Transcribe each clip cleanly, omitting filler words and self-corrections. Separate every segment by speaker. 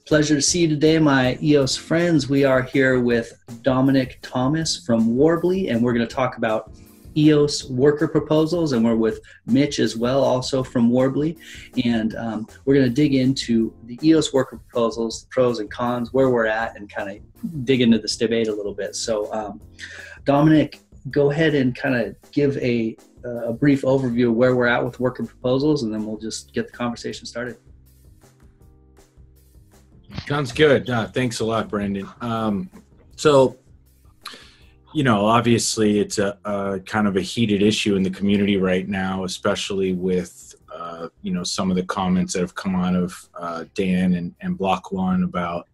Speaker 1: pleasure to see you today, my EOS friends. We are here with Domenic Thomas from Worbli, and we're going to talk about EOS worker proposals, and we're with Mitch as well, also from Worbli, and we're going to dig into the EOS worker proposals, the pros and cons, where we're at, and kind of dig into this debate a little bit. So Domenic, go ahead and kind of give a brief overview of where we're at with worker proposals, and then we'll just get the conversation started.
Speaker 2: Sounds good. Thanks a lot, Brandon. So, obviously it's a kind of a heated issue in the community right now, especially with, some of the comments that have come out of Dan and Block One about,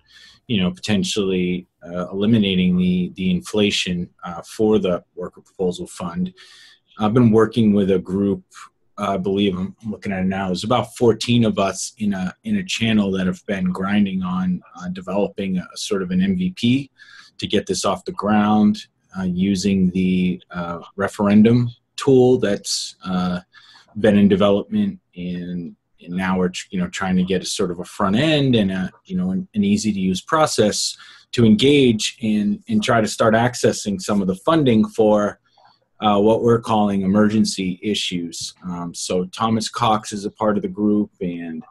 Speaker 2: potentially eliminating the inflation for the worker proposal fund. I've been working with a group, I believe I'm looking at it now, there's about 14 of us in a channel that have been grinding on developing a sort of an MVP to get this off the ground, using the referendum tool that's been in development, and now we're trying to get a sort of a front end and an easy to use process to engage and try to start accessing some of the funding for what we're calling emergency issues. So Thomas Cox is a part of the group, and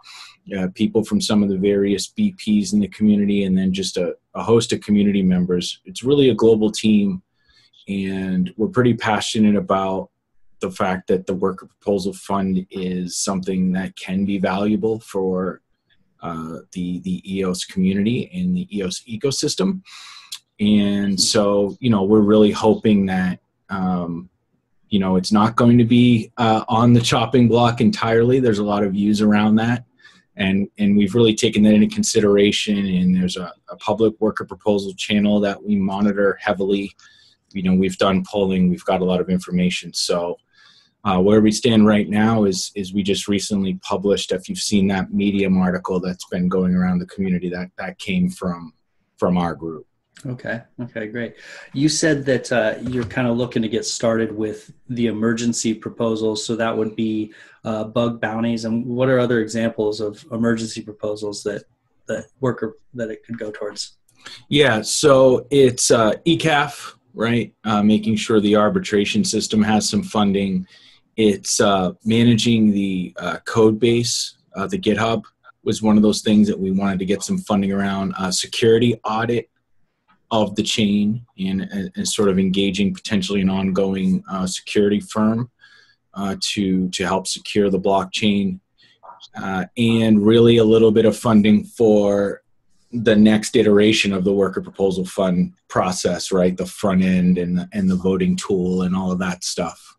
Speaker 2: people from some of the various BPs in the community, and then just a host of community members. It's really a global team, and we're pretty passionate about the fact that the worker proposal fund is something that can be valuable for the EOS community and the EOS ecosystem. And so, we're really hoping that it's not going to be on the chopping block entirely. There's a lot of views around that, and we've really taken that into consideration. And there's a public worker proposal channel that we monitor heavily. We've done polling, we've got a lot of information. So where we stand right now is we just recently published, if you've seen that Medium article that's been going around the community, that came from our group.
Speaker 1: Okay, great. You said that you're kind of looking to get started with the emergency proposals, so that would be bug bounties. And what are other examples of emergency proposals that it could go towards? Yeah,
Speaker 2: so it's ECAF, right? Making sure the arbitration system has some funding. It's managing the code base. The GitHub was one of those things that we wanted to get some funding around. Security audit of the chain, and sort of engaging potentially an ongoing security firm to help secure the blockchain, and really a little bit of funding for the next iteration of the worker proposal fund process, right? The front end and the voting tool and all of that stuff.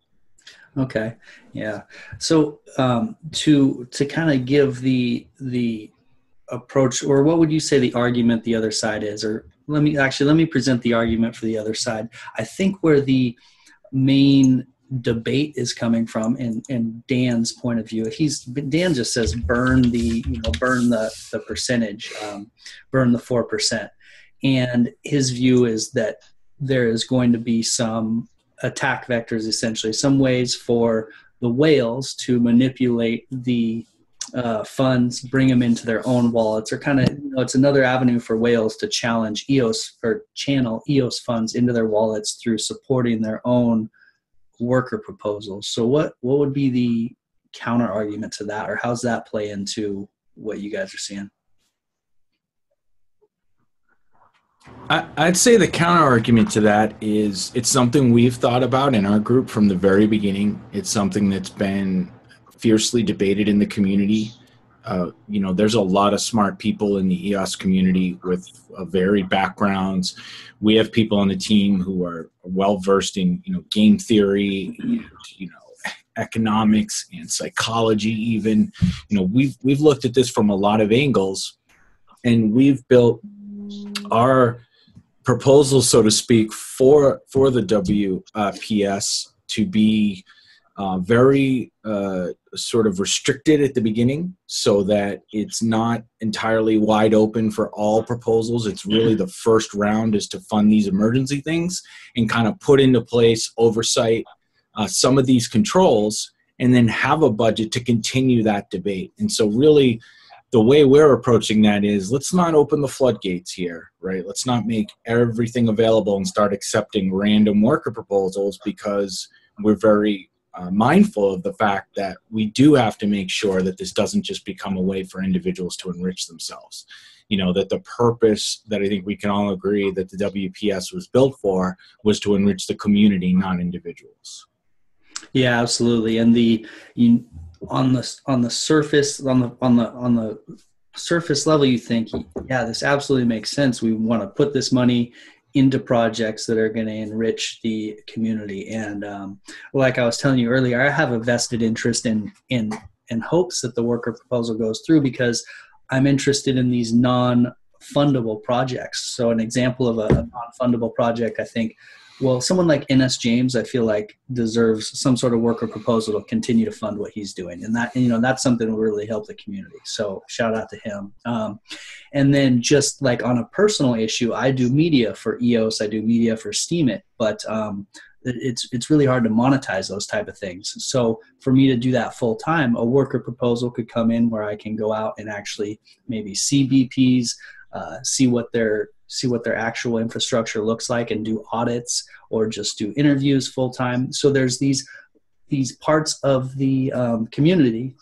Speaker 1: Okay, yeah. So to kind of give the approach, or what would you say the argument the other side is, or let me present the argument for the other side. I think where the main debate is coming from, in Dan's point of view, Dan just says burn the percentage, burn the 4%, and his view is that there is going to be some attack vectors, essentially some ways for the whales to manipulate the funds, bring them into their own wallets, or kind of, it's another avenue for whales to challenge EOS or channel EOS funds into their wallets through supporting their own worker proposals. So what would be the counter argument to that, or how's that play into what you guys are seeing?
Speaker 2: I'd say the counter argument to that is it's something we've thought about in our group from the very beginning. It's something that's been fiercely debated in the community. There's a lot of smart people in the EOS community with varied backgrounds. We have people on the team who are well versed in game theory, and, economics and psychology. Even we've looked at this from a lot of angles, and we've built our proposal, so to speak, for the WPS to be very sort of restricted at the beginning, so that it's not entirely wide open for all proposals. It's really the first round is to fund these emergency things and kind of put into place oversight, some of these controls, and then have a budget to continue that debate. And so really the way we're approaching that is, let's not open the floodgates here, right? Let's not make everything available and start accepting random worker proposals, because we're very mindful of the fact that we do have to make sure that this doesn't just become a way for individuals to enrich themselves. You know, that the purpose that I think we can all agree that the WPS was built for was to enrich the community, not individuals.
Speaker 1: Yeah, absolutely. And on the surface level, you think, yeah, this absolutely makes sense. We want to put this money into projects that are going to enrich the community. And like I was telling you earlier, I have a vested interest in hopes that the worker proposal goes through, because I'm interested in these non-fundable projects. So an example of a non-fundable project, I think, well, someone like N.S. James, I feel like, deserves some sort of worker proposal to continue to fund what he's doing. And that, you know, that's something that will really help the community. So shout out to him. And then just like on a personal issue, I do media for EOS, I do media for Steemit, but it's really hard to monetize those type of things. So for me to do that full time, a worker proposal could come in where I can go out and actually maybe see BPs, see what their actual infrastructure looks like, and do audits, or just do interviews full time. So there's these parts of the community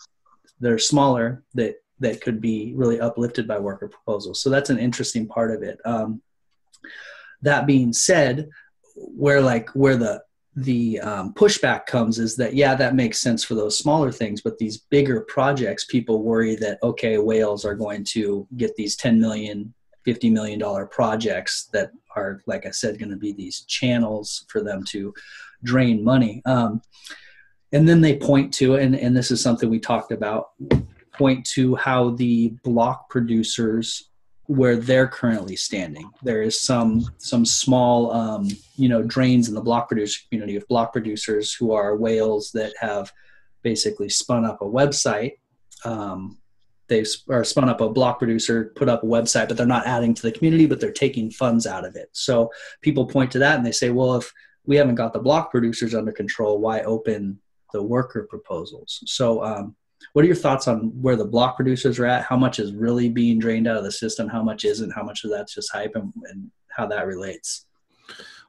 Speaker 1: that are smaller that could be really uplifted by worker proposals. So that's an interesting part of it. That being said, where the pushback comes is that, yeah, that makes sense for those smaller things, but these bigger projects, people worry that, okay, whales are going to get these $10 million, $50 million projects that are, like I said, going to be these channels for them to drain money. And then they point to, and this is something we talked about, point to how the block producers, where they're currently standing. There is some small, drains in the block producer community of block producers who are whales that have basically spun up a website. They've spun up a block producer, put up a website, but they're not adding to the community, but they're taking funds out of it. So people point to that and they say, well, if we haven't got the block producers under control, why open the worker proposals? So what are your thoughts on where the block producers are at? How much is really being drained out of the system? How much isn't? How much of that's just hype, and how that relates?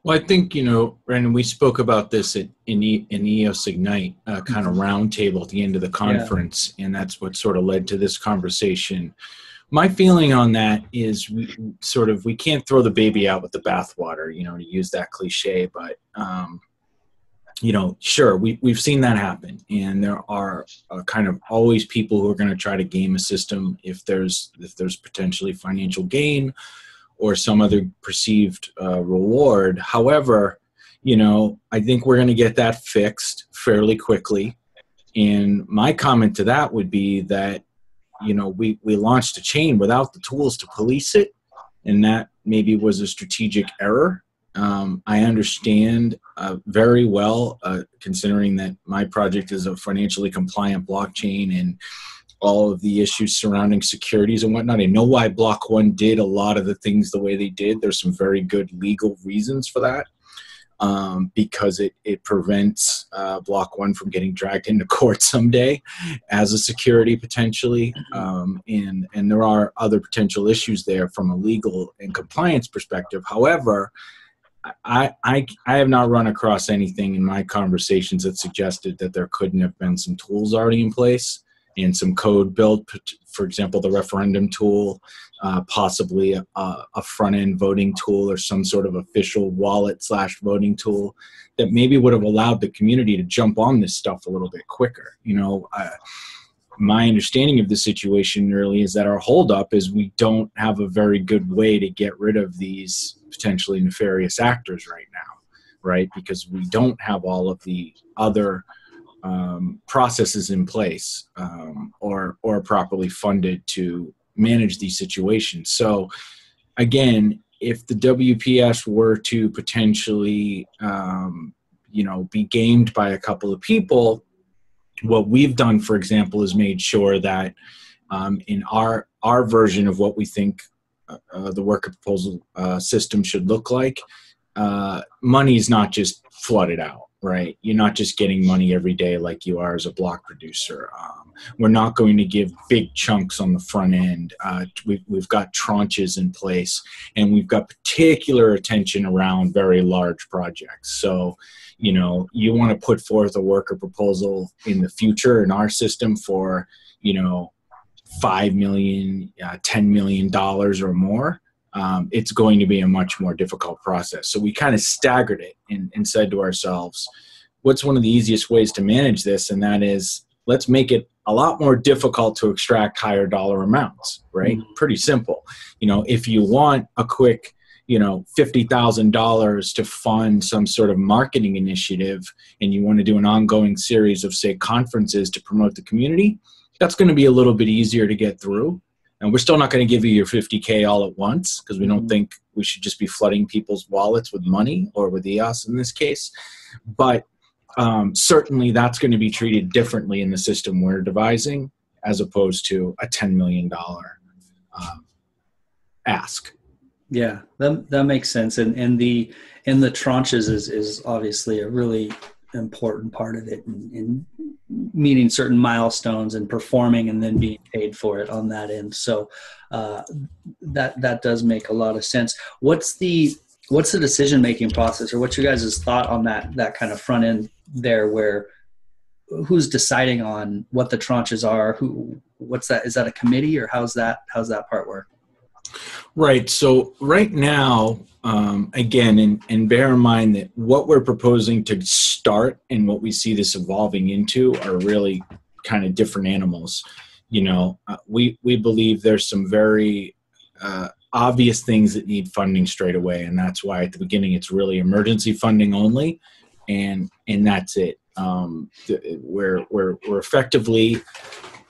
Speaker 2: Well, I think, Brandon, we spoke about this in EOS Ignite kind of roundtable at the end of the conference, and that's what sort of led to this conversation. My feeling on that is we can't throw the baby out with the bathwater, to use that cliche, but sure, we've seen that happen, and there are kind of always people who are going to try to game a system if there's potentially financial gain or some other perceived reward. However, I think we're going to get that fixed fairly quickly. And my comment to that would be that, we launched a chain without the tools to police it, and that maybe was a strategic error. I understand very well, considering that my project is a financially compliant blockchain and all of the issues surrounding securities and whatnot. I know why Block One did a lot of the things the way they did. There's some very good legal reasons for that, because it prevents Block One from getting dragged into court someday as a security potentially. And there are other potential issues there from a legal and compliance perspective. However, I have not run across anything in my conversations that suggested that there couldn't have been some tools already in place and some code built, for example, the referendum tool, possibly a front-end voting tool or some sort of official wallet/voting tool that maybe would have allowed the community to jump on this stuff a little bit quicker. My understanding of the situation really is that our holdup is we don't have a very good way to get rid of these potentially nefarious actors right now, right? Because we don't have all of the other processes in place or properly funded to manage these situations. So again, if the WPS were to potentially, be gamed by a couple of people, what we've done, for example, is made sure that in our version of what we think the worker proposal system should look like, money is not just flooded out, right? You're not just getting money every day like you are as a block producer. We're not going to give big chunks on the front end. We've got tranches in place, and we've got particular attention around very large projects. So, you want to put forth a worker proposal in the future in our system for, $5 million, $10 million or more. It's going to be a much more difficult process. So we kind of staggered it and said to ourselves, what's one of the easiest ways to manage this? And that is, let's make it a lot more difficult to extract higher dollar amounts, right? Mm-hmm. Pretty simple. If you want a quick, $50,000 to fund some sort of marketing initiative, and you want to do an ongoing series of, say, conferences to promote the community, that's going to be a little bit easier to get through. And we're still not going to give you your $50K all at once, because we don't think we should just be flooding people's wallets with money, or with EOS in this case. But certainly that's going to be treated differently in the system we're devising, as opposed to a $10 million ask.
Speaker 1: Yeah, that makes sense. And the tranches is obviously a really important part of it, in meeting certain milestones and performing and then being paid for it on that end. So that does make a lot of sense. What's the decision-making process, or what's your guys' thought on that kind of front end there, where who's deciding on what the tranches are? What's that? Is that a committee, or how's that part work?
Speaker 2: Right. So right now, again, and bear in mind that what we're proposing to start and what we see this evolving into are really kind of different animals. We believe there's some very obvious things that need funding straight away, and that's why at the beginning it's really emergency funding only, and that's it. We're effectively,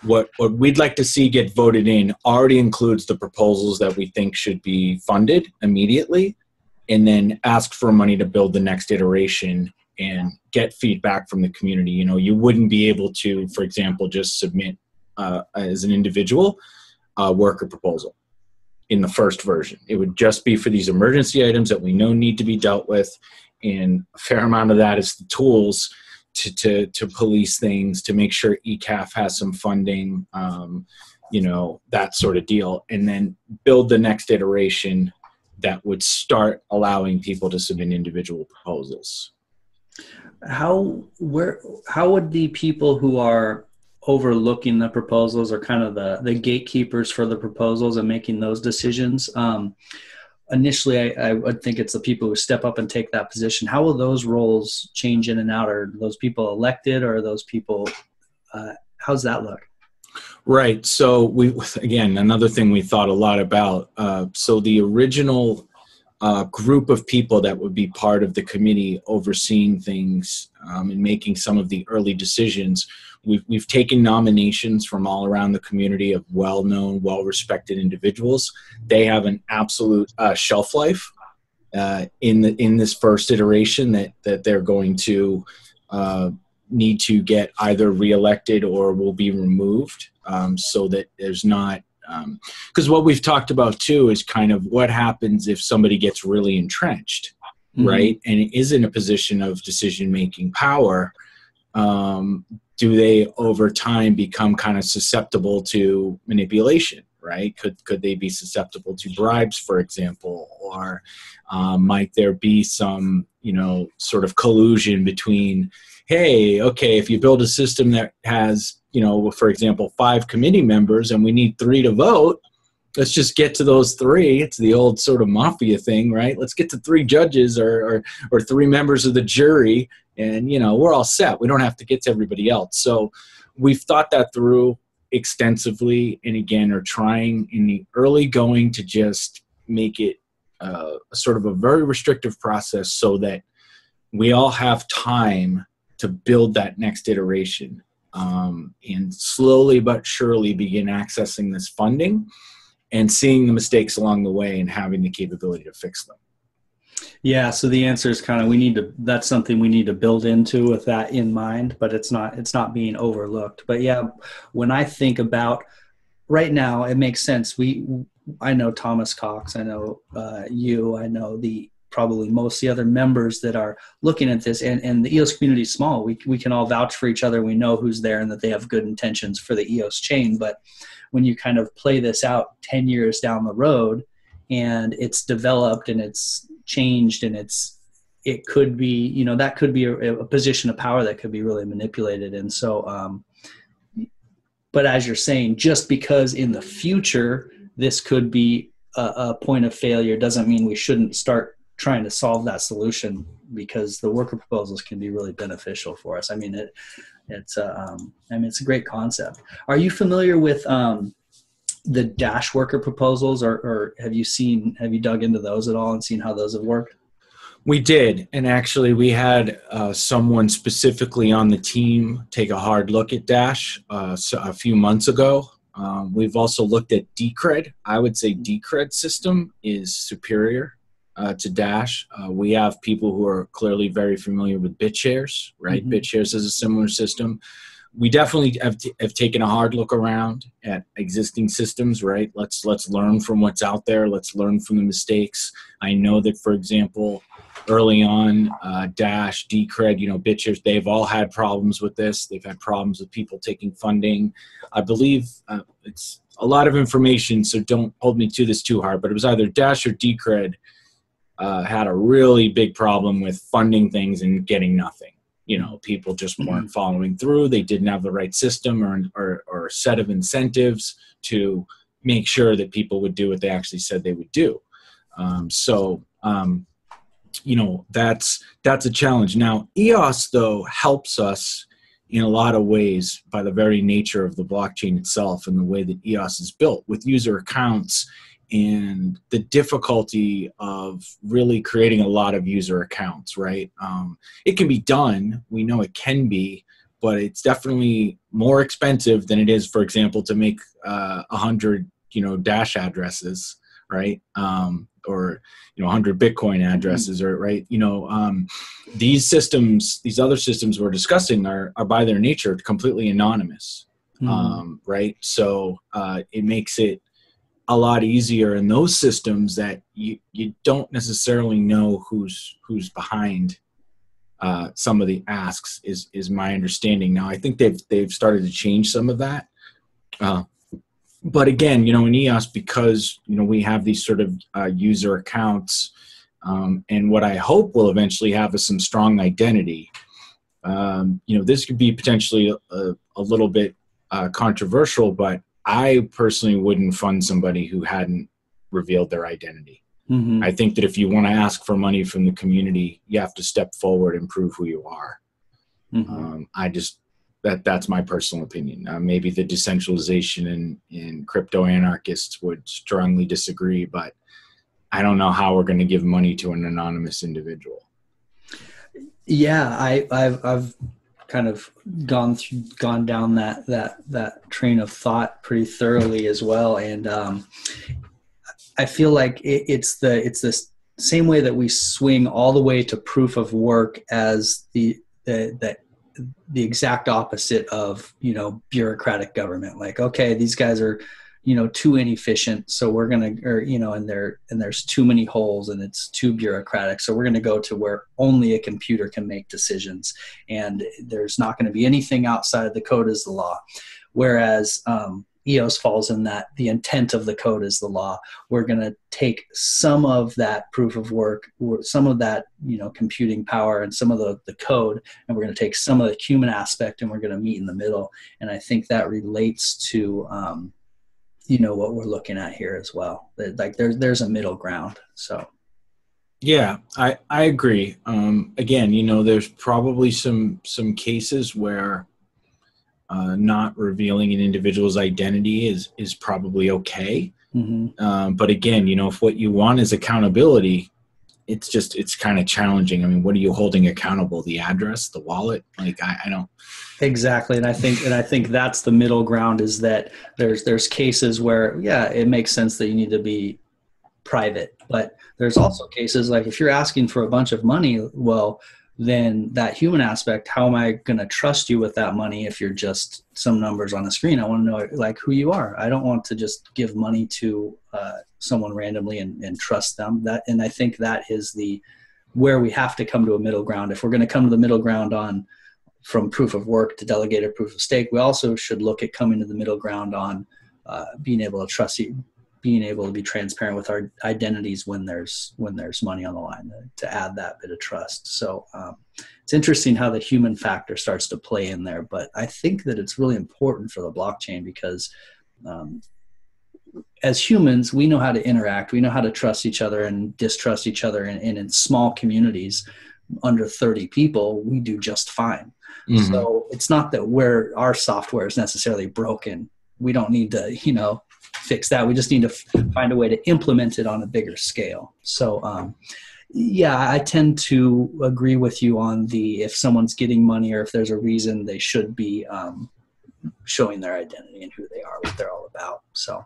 Speaker 2: what we'd like to see get voted in already includes the proposals that we think should be funded immediately, and then ask for money to build the next iteration and get feedback from the community. You wouldn't be able to, for example, just submit as an individual a worker proposal in the first version. It would just be for these emergency items that we know need to be dealt with, and a fair amount of that is the tools to police things, to make sure ECAF has some funding, that sort of deal, and then build the next iteration that would start allowing people to submit individual proposals.
Speaker 1: How would the people who are overlooking the proposals, or kind of the gatekeepers for the proposals and making those decisions, initially I would think it's the people who step up and take that position. How will those roles change in and out? Are those people elected, or are those people, how's that look?
Speaker 2: Right. So again, another thing we thought a lot about. So the original group of people that would be part of the committee overseeing things and making some of the early decisions, we've taken nominations from all around the community of well-known, well-respected individuals. They have an absolute shelf life in this first iteration that they're going to need to get either reelected or will be removed, so that there's not, because what we've talked about too is kind of what happens if somebody gets really entrenched, right, and is in a position of decision-making power. Do they over time become kind of susceptible to manipulation, right? Could they be susceptible to bribes, for example, or might there be some, sort of collusion between, hey, okay, if you build a system that has, for example, 5 committee members and we need 3 to vote, let's just get to those 3. It's the old sort of mafia thing, right? Let's get to 3 judges or 3 members of the jury, and, we're all set. We don't have to get to everybody else. So we've thought that through extensively, and again, are trying in the early going to just make it sort of a very restrictive process, so that we all have time to build that next iteration, and slowly but surely begin accessing this funding and seeing the mistakes along the way and having the capability to fix them.
Speaker 1: Yeah. So the answer is kind of, that's something we need to build into with that in mind, but it's not being overlooked. But yeah, when I think about right now, it makes sense. I know Thomas Cox, I know you, I know the probably most of the other members that are looking at this, and the EOS community is small. We can all vouch for each other. We know who's there and that they have good intentions for the EOS chain. But when you kind of play this out 10 years down the road and it's developed and it's changed and it could be, that could be a position of power that could be really manipulated. And so, but as you're saying, just because in the future this could be a point of failure doesn't mean we shouldn't start trying to solve that solution, because the worker proposals can be really beneficial for us. I mean, it's a great concept. Are you familiar with the Dash worker proposals, or have you dug into those at all and seen how those have worked?
Speaker 2: We did, and actually we had someone specifically on the team take a hard look at Dash a few months ago. We've also looked at Decred. I would say Decred system is superior to Dash. We have people who are clearly very familiar with BitShares, right? Mm-hmm. BitShares is a similar system. We definitely have taken a hard look around at existing systems, right? Let's learn from what's out there. Let's learn from the mistakes. I know that, for example, early on, Dash, Decred, BitShares, they've all had problems with this. They've had problems with people taking funding. I believe it's a lot of information, so don't hold me to this too hard, but it was either Dash or Decred had a really big problem with funding things and getting nothing. People just weren't following through. They didn't have the right system or set of incentives to make sure that people would do what they actually said they would do. That's a challenge. Now, EOS, though, helps us in a lot of ways by the very nature of the blockchain itself and the way that EOS is built with user accounts and the difficulty of really creating a lot of user accounts, right? It can be done. We know it can be, but it's definitely more expensive than it is, for example, to make 100, Dash addresses, right? Or 100 Bitcoin addresses, or right? These other systems we're discussing are by their nature completely anonymous, right? So it makes it a lot easier in those systems that you don't necessarily know who's behind some of the asks is my understanding. Now, I think they've started to change some of that. But again, in EOS, because, we have these sort of user accounts, and what I hope will eventually have is some strong identity. This could be potentially a little bit controversial, but I personally wouldn't fund somebody who hadn't revealed their identity. Mm-hmm. I think that if you want to ask for money from the community, you have to step forward and prove who you are. Mm-hmm. That's my personal opinion. Maybe the decentralization and crypto anarchists would strongly disagree, but I don't know how we're going to give money to an anonymous individual.
Speaker 1: Yeah, I've kind of gone down that train of thought pretty thoroughly as well, and I feel like it's the same way that we swing all the way to proof of work as the exact opposite of bureaucratic government. Like, okay, these guys are too inefficient, so we're gonna, and there's too many holes and it's too bureaucratic, so we're gonna go to where only a computer can make decisions, and there's not going to be anything outside of the code is the law. Whereas EOS falls in that the intent of the code is the law. We're going to take some of that proof of work, some of that computing power and some of the code, and we're going to take some of the human aspect and we're going to meet in the middle. And I think that relates to what we're looking at here as well. Like there's a middle ground. So
Speaker 2: yeah, I agree. Again, there's probably some cases where not revealing an individual's identity is probably okay. Mm-hmm. But again, if what you want is accountability, it's kind of challenging. I mean, what are you holding accountable? The address, the wallet? Like, I don't.
Speaker 1: Exactly. And I think that's the middle ground, is that there's cases where, yeah, it makes sense that you need to be private, but there's also cases like if you're asking for a bunch of money, well, then that human aspect, how am I going to trust you with that money if you're just some numbers on a screen? I want to know like who you are. I don't want to just give money to someone randomly and trust them. And I think that is where we have to come to a middle ground. If we're going to come to the middle ground from proof of work to delegated proof of stake, we also should look at coming to the middle ground on being able to trust you, being able to be transparent with our identities when there's money on the line, to add that bit of trust. So it's interesting how the human factor starts to play in there, but I think that it's really important for the blockchain because as humans, we know how to interact, we know how to trust each other and distrust each other, and in small communities under 30 people, we do just fine. Mm-hmm. So it's not that our software is necessarily broken. We don't need to, fix that. We just need to find a way to implement it on a bigger scale. So, I tend to agree with you on if someone's getting money or if there's a reason, they should be showing their identity and who they are, what they're all about. So,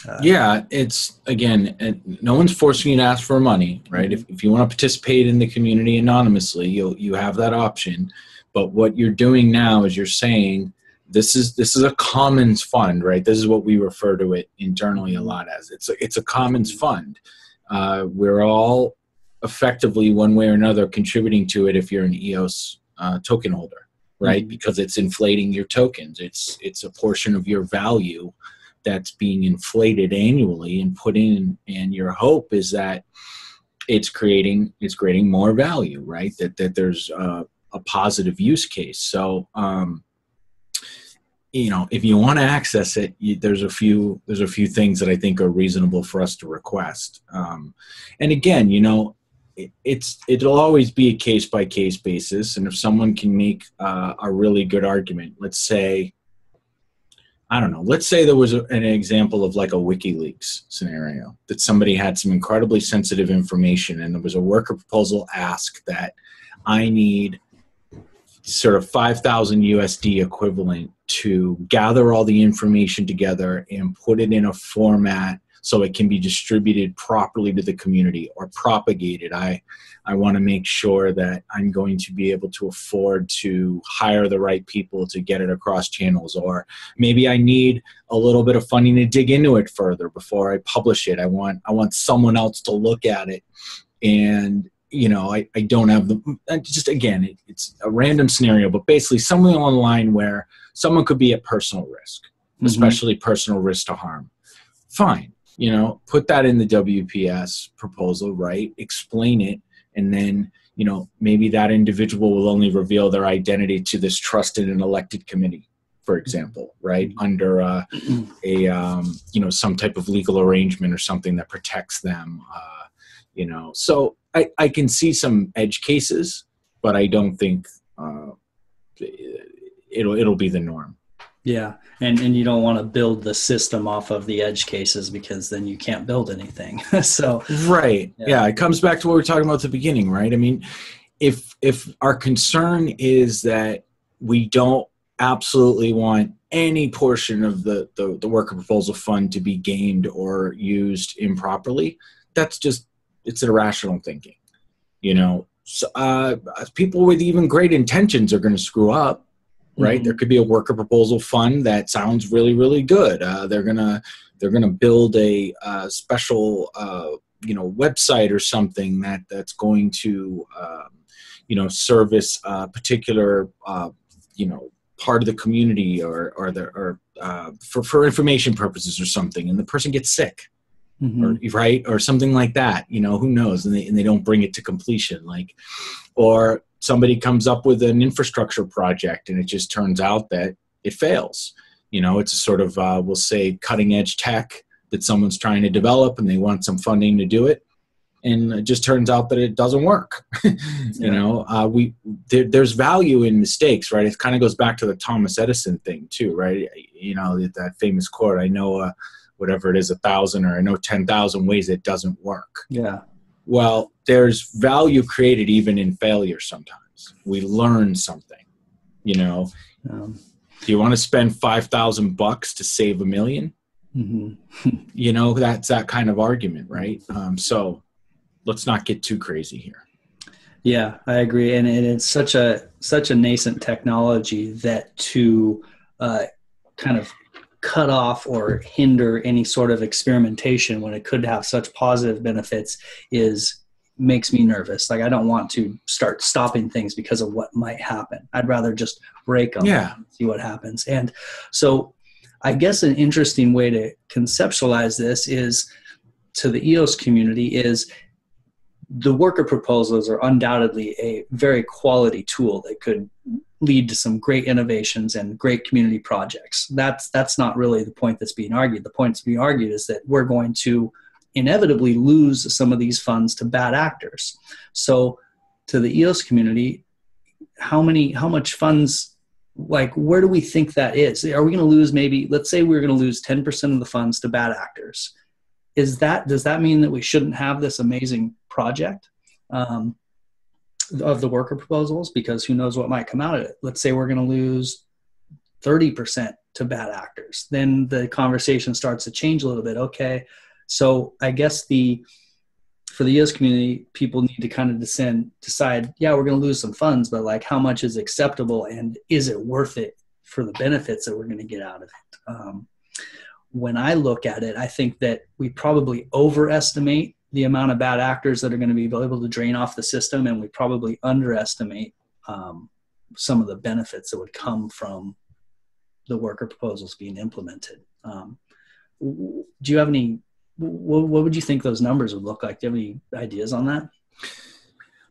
Speaker 2: it's, again, no one's forcing you to ask for money, right? Mm-hmm. If you want to participate in the community anonymously, you have that option. But what you're doing now is you're saying, this is a commons fund, right? This is what we refer to it internally a lot as. It's a commons fund. We're all effectively, one way or another, contributing to it if you're an EOS token holder, right? Mm-hmm. Because it's inflating your tokens. It's a portion of your value that's being inflated annually and put in, and your hope is that it's creating more value, right? That there's a positive use case. So, if you want to access it, there's a few things that I think are reasonable for us to request. And again, it'll always be a case by case basis. And if someone can make a really good argument, let's say there was an example of like a WikiLeaks scenario that somebody had some incredibly sensitive information, and there was a worker proposal ask that I need sort of 5,000 USD equivalent to gather all the information together and put it in a format so it can be distributed properly to the community or propagated. I want to make sure that I'm going to be able to afford to hire the right people to get it across channels, or maybe I need a little bit of funding to dig into it further before I publish it. I want someone else to look at it, and I don't have it's a random scenario, but basically something along the line where someone could be at personal risk, mm-hmm. especially personal risk to harm. Fine. Put that in the WPS proposal, right? Explain it. And then, maybe that individual will only reveal their identity to this trusted and elected committee, for example, right? Under some type of legal arrangement or something that protects them, So I can see some edge cases, but I don't think it'll be the norm.
Speaker 1: Yeah, and you don't want to build the system off of the edge cases, because then you can't build anything. So
Speaker 2: right, yeah, it comes back to what we were talking about at the beginning, right? I mean, if our concern is that we don't absolutely want any portion of the worker proposal fund to be gamed or used improperly, it's irrational thinking. So, people with even great intentions are going to screw up. Right. Mm-hmm. There could be a worker proposal fund that sounds really, really good. They're gonna build a special website or something that's going to service a particular part of the community or for information purposes or something, and the person gets sick. Mm-hmm. or something like that. Who knows? And they don't bring it to completion. Or somebody comes up with an infrastructure project and it just turns out that it fails. It's a sort of, we'll say, cutting edge tech that someone's trying to develop, and they want some funding to do it. And it just turns out that it doesn't work. There's value in mistakes, right? It kind of goes back to the Thomas Edison thing too, right? That famous quote, I know whatever it is, 1,000, or I know 10,000 ways it doesn't work.
Speaker 1: Yeah.
Speaker 2: Well, there's value created even in failure sometimes. We learn something, Do you want to spend $5,000 to save $1 million? Mm-hmm. That's that kind of argument, right? So let's not get too crazy here.
Speaker 1: Yeah, I agree. And it's such a nascent technology that to kind of cut off or hinder any sort of experimentation when it could have such positive benefits makes me nervous. Like, I don't want to start stopping things because of what might happen. I'd rather just break them and see what happens. And so I guess an interesting way to conceptualize this is to the EOS community is the worker proposals are undoubtedly a very quality tool that could lead to some great innovations and great community projects. That's not really the point that's being argued. The point that's being argued is that we're going to inevitably lose some of these funds to bad actors. So to the EOS community, how much funds, like, where do we think that is? Are we going to lose, maybe, let's say we're going to lose 10% of the funds to bad actors. Does that mean that we shouldn't have this amazing project of the worker proposals? Because who knows what might come out of it. Let's say we're going to lose 30% to bad actors. Then the conversation starts to change a little bit. Okay, so I guess for the EOS community, people need to kind of decide, yeah, we're going to lose some funds, but like, how much is acceptable and is it worth it for the benefits that we're going to get out of it? When I look at it, I think that we probably overestimate the amount of bad actors that are going to be able to drain off the system, and we probably underestimate some of the benefits that would come from the worker proposals being implemented. Do you have any? What would you think those numbers would look like? Do you have any ideas on that?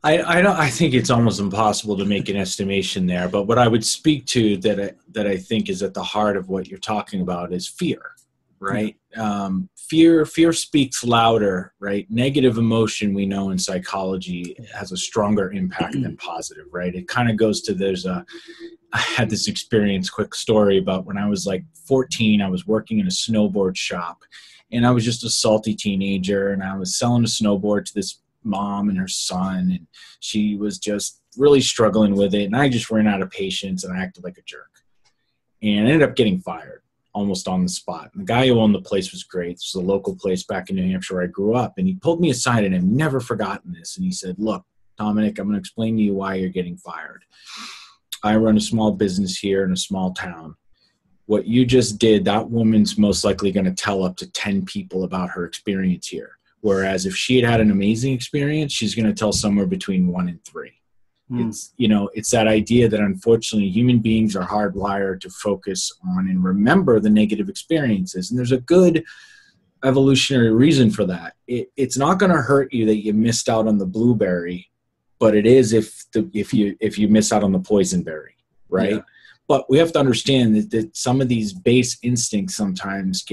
Speaker 2: I think it's almost impossible to make an estimation there. But what I would speak to that I think is at the heart of what you're talking about is fear, right? Fear speaks louder, right? Negative emotion, we know in psychology, has a stronger impact than positive, right? It kind of goes to I had this experience, quick story about when I was like 14, I was working in a snowboard shop, and I was just a salty teenager, and I was selling a snowboard to this mom and her son, and she was just really struggling with it, and I just ran out of patience, and I acted like a jerk, and I ended up getting fired almost on the spot. And the guy who owned the place was great. This was a local place back in New Hampshire where I grew up, and he pulled me aside, and I've never forgotten this, and he said, "Look, Domenic, I'm going to explain to you why you're getting fired. I run a small business here in a small town. What you just did, that woman's most likely going to tell up to 10 people about her experience here. Whereas if she had an amazing experience, she's going to tell somewhere between 1 and 3. It's that idea that unfortunately human beings are hardwired to focus on and remember the negative experiences. And there's a good evolutionary reason for that. It's not going to hurt you that you missed out on the blueberry, but it is if you miss out on the poison berry, right? Yeah. But we have to understand that some of these base instincts sometimes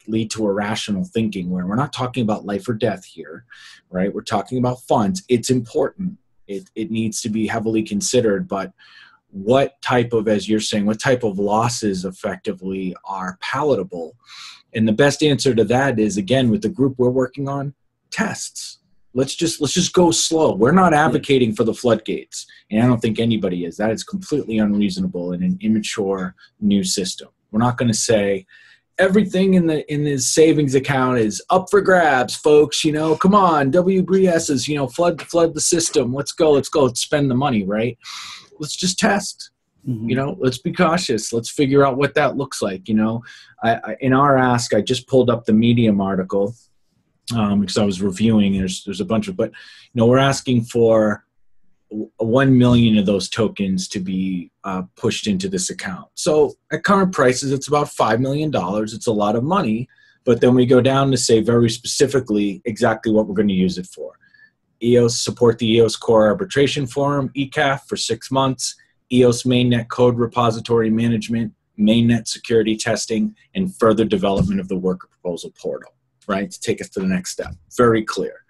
Speaker 2: lead to irrational thinking, where we're not talking about life or death here, right? We're talking about funds. It's important. It needs to be heavily considered, but what type of, as you're saying, what type of losses effectively are palatable? And the best answer to that is, again, with the group we're working on, tests. Let's just go slow. We're not advocating for the floodgates, and I don't think anybody is. That is completely unreasonable in an immature new system. We're not going to say everything in the savings account is up for grabs, folks. Come on, WBSs. Flood the system. Let's go. Let's spend the money, right? Let's just test. Let's be cautious. Let's figure out what that looks like. In our ask, I just pulled up the Medium article. Because I was reviewing, there's a bunch of, but we're asking for 1 million of those tokens to be pushed into this account. So at current prices, it's about $5 million. It's a lot of money, but then we go down to say very specifically exactly what we're going to use it for. Support the EOS Core Arbitration Forum, ECAF, for 6 months, EOS Mainnet Code Repository Management, Mainnet Security Testing, and further development of the Worker Proposal Portal. Right, to take us to the next step. Very clear.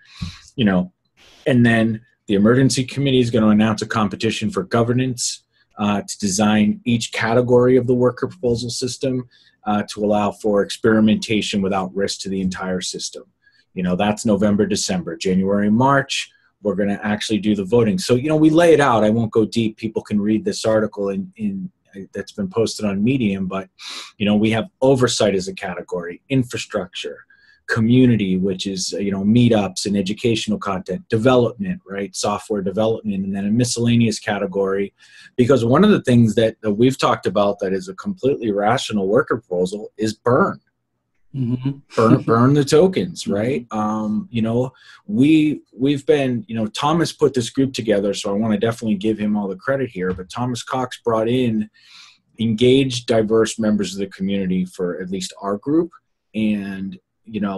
Speaker 2: And then the emergency committee is going to announce a competition for governance to design each category of the worker proposal system to allow for experimentation without risk to the entire system. That's November, December. January, March, we're going to actually do the voting. So, we lay it out. I won't go deep. People can read this article in that's been posted on Medium, but, we have oversight as a category, infrastructure, community, which is, meetups and educational content, development, right? Software development, and then a miscellaneous category. Because one of the things that we've talked about that is a completely rational worker proposal is burn. Mm-hmm. Burn the tokens, right? We've been, Thomas put this group together, so I want to definitely give him all the credit here, but Thomas Cox brought in engaged, diverse members of the community for at least our group. And,